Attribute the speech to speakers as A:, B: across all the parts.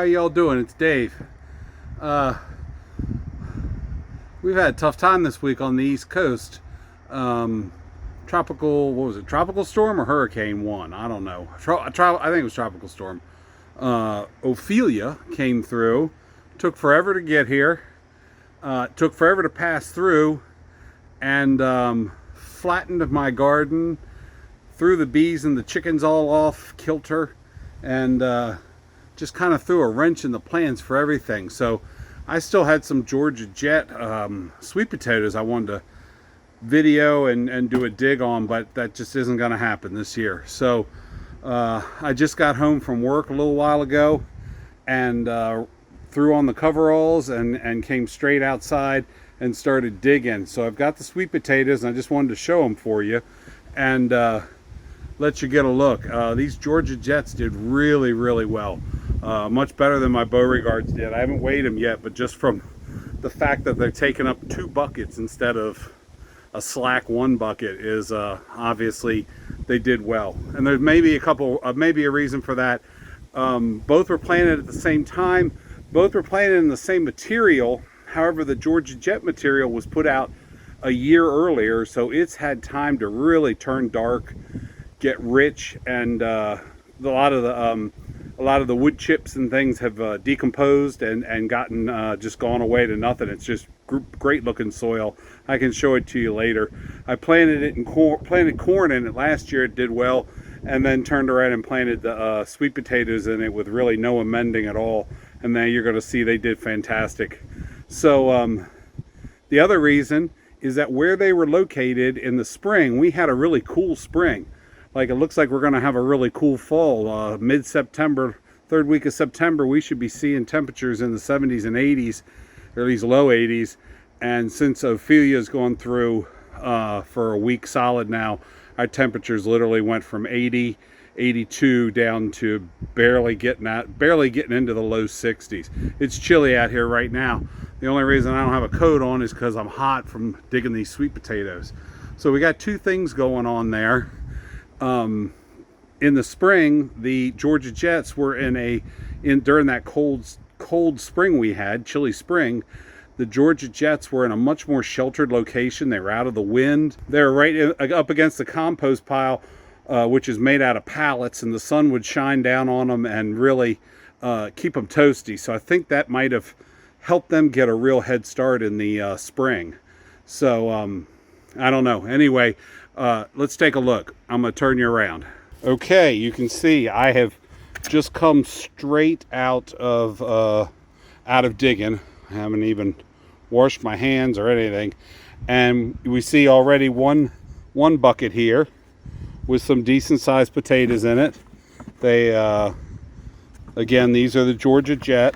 A: how y'all doing? It's Dave. We've had a tough time this week on the East Coast. Tropical, what was it? Tropical storm or hurricane one? I don't know. I think it was tropical storm. Ophelia came through. Took forever to get here. Took forever to pass through, and flattened my garden. Threw the bees and the chickens all off kilter, and just kind of threw a wrench in the plans for everything. So I still had some Georgia Jet sweet potatoes I wanted to video and do a dig on, but that just isn't going to happen this year. So I just got home from work a little while ago and threw on the coveralls and came straight outside and started digging. So I've got the sweet potatoes, and I just wanted to show them for you and let you get a look. These Georgia Jets did really, really well. Much better than my Beauregards did. I haven't weighed them yet, but just from the fact that they're taking up 2 buckets instead of a slack 1 bucket is obviously they did well. And there may be maybe a reason for that. Both were planted at the same time. Both were planted in the same material. However, the Georgia Jet material was put out a year earlier, so it's had time to really turn dark, get rich, and a lot of the wood chips and things have decomposed and gotten just gone away to nothing. It's just great looking soil. I can show it to you later. I planted it in planted corn in it last year. It did well, and then turned around and planted the sweet potatoes in it with really no amending at all. And then you're going to see they did fantastic. So the other reason is that where they were located in the spring, we had a really cool spring. Like, it looks like we're going to have a really cool fall. Mid-September, 3rd week of September, we should be seeing temperatures in the 70s and 80s, or at least low 80s. And since Ophelia's gone through for a week solid now, our temperatures literally went from 80, 82 down to barely getting into the low 60s. It's chilly out here right now. The only reason I don't have a coat on is because I'm hot from digging these sweet potatoes. So we got 2 things going on there. In the spring, the Georgia Jets were during that cold spring we had, chilly spring. The Georgia Jets were in a much more sheltered location. They were out of the wind. They were right up against the compost pile, which is made out of pallets, and the sun would shine down on them and really keep them toasty. So I think that might have helped them get a real head start in the spring. So I don't know. Anyway, let's take a look. I'm going to turn you around. Okay, you can see I have just come straight out of digging. I haven't even washed my hands or anything. And we see already one bucket here with some decent sized potatoes in it. They, again, these are the Georgia Jet.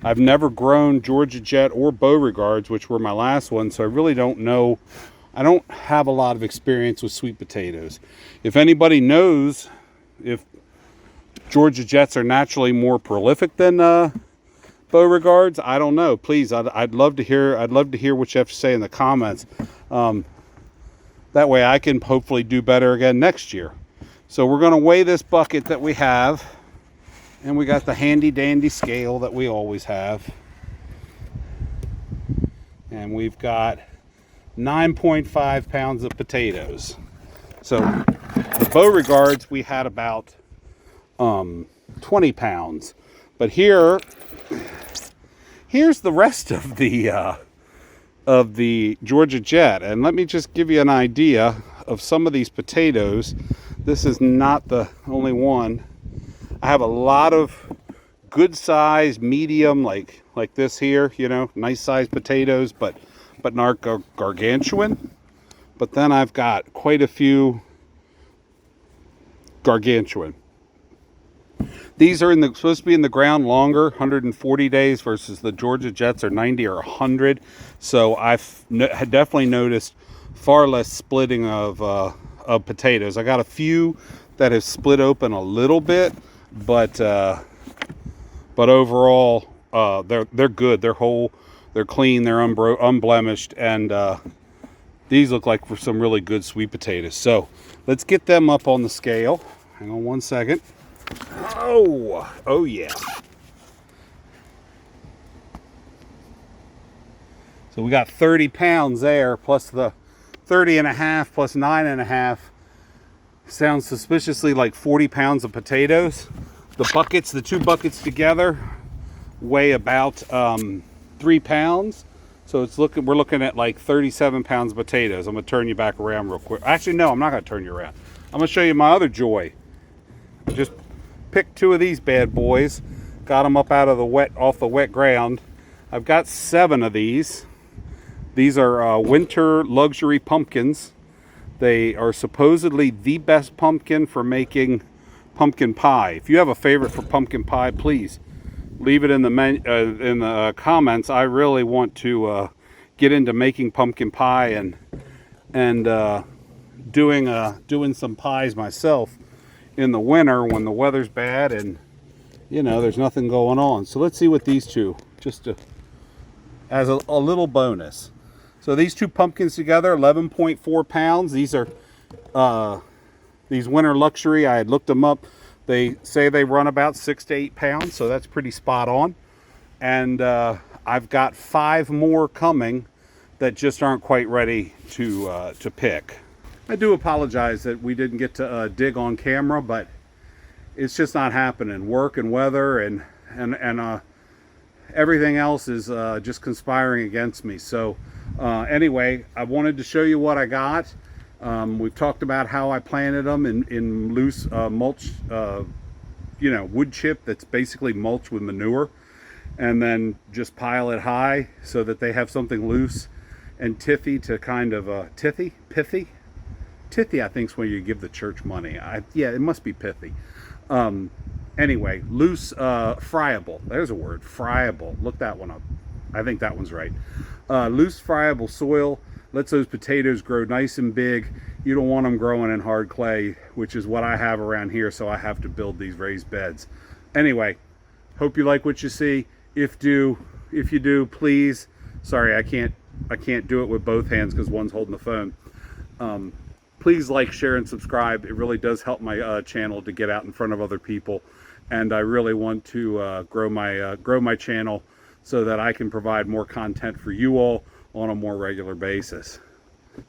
A: I've never grown Georgia Jet or Beauregards, which were my last one, so I really don't know. I don't have a lot of experience with sweet potatoes. If anybody knows if Georgia Jets are naturally more prolific than Beauregards, I don't know. Please, I'd love to hear. I'd love to hear what you have to say in the comments. That way, I can hopefully do better again next year. So we're going to weigh this bucket that we have, and we got the handy dandy scale that we always have, and we've got 9.5 pounds of potatoes. So the Beauregards, we had about 20 pounds. But here's the rest of the Georgia Jet. And let me just give you an idea of some of these potatoes. This is not the only one. I have a lot of good size, medium, like this here, you know, nice sized potatoes, but not gargantuan. But then I've got quite a few gargantuan. These are supposed to be in the ground longer, 140 days, versus the Georgia Jets are 90 or 100. So I've definitely noticed far less splitting of potatoes. I got a few that have split open a little bit, but overall they're good. They're whole. They're clean, they're unblemished, and these look like for some really good sweet potatoes. So let's get them up on the scale. Hang on one second. Oh yeah. So we got 30 pounds there, plus the 30 and a half plus 9.5. Sounds suspiciously like 40 pounds of potatoes. The buckets, the 2 buckets together, weigh about 3 pounds. So we're looking at like 37 pounds of potatoes. I'm gonna turn you back around real quick. Actually, no, I'm not gonna turn you around. I'm gonna show you my other joy. Just picked 2 of these bad boys, got them up out of off the wet ground. I've got 7 of these. These are winter luxury pumpkins. They are supposedly the best pumpkin for making pumpkin pie. If you have a favorite for pumpkin pie, please leave it in the comments. I really want to get into making pumpkin pie and doing some pies myself in the winter when the weather's bad and there's nothing going on. So let's see what these 2, just as a little bonus. So these 2 pumpkins together, 11.4 pounds. These are these winter luxury. I had looked them up. They say they run about 6 to 8 pounds, so that's pretty spot on. And I've got 5 more coming that just aren't quite ready to pick. I do apologize that we didn't get to dig on camera, but it's just not happening. Work and weather and everything else is just conspiring against me. So anyway, I wanted to show you what I got. We've talked about how I planted them in loose mulch, wood chip that's basically mulch with manure, and then just pile it high so that they have something loose and pithy to kind of pithy I think is when you give the church money. Yeah, it must be pithy. Anyway, loose, friable. There's a word, friable. Look that one up. I think that one's right. Loose, friable soil lets those potatoes grow nice and big. You don't want them growing in hard clay, which is what I have around here, so I have to build these raised beds. Anyway, hope you like what you see. If you do, please. Sorry, I can't do it with both hands because one's holding the phone. Please like, share, and subscribe. It really does help my channel to get out in front of other people, and I really want to grow my channel so that I can provide more content for you all on a more regular basis.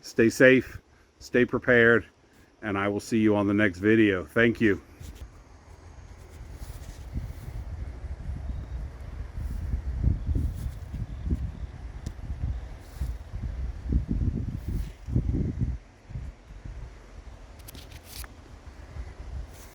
A: Stay safe, stay prepared, and I will see you on the next video. Thank you.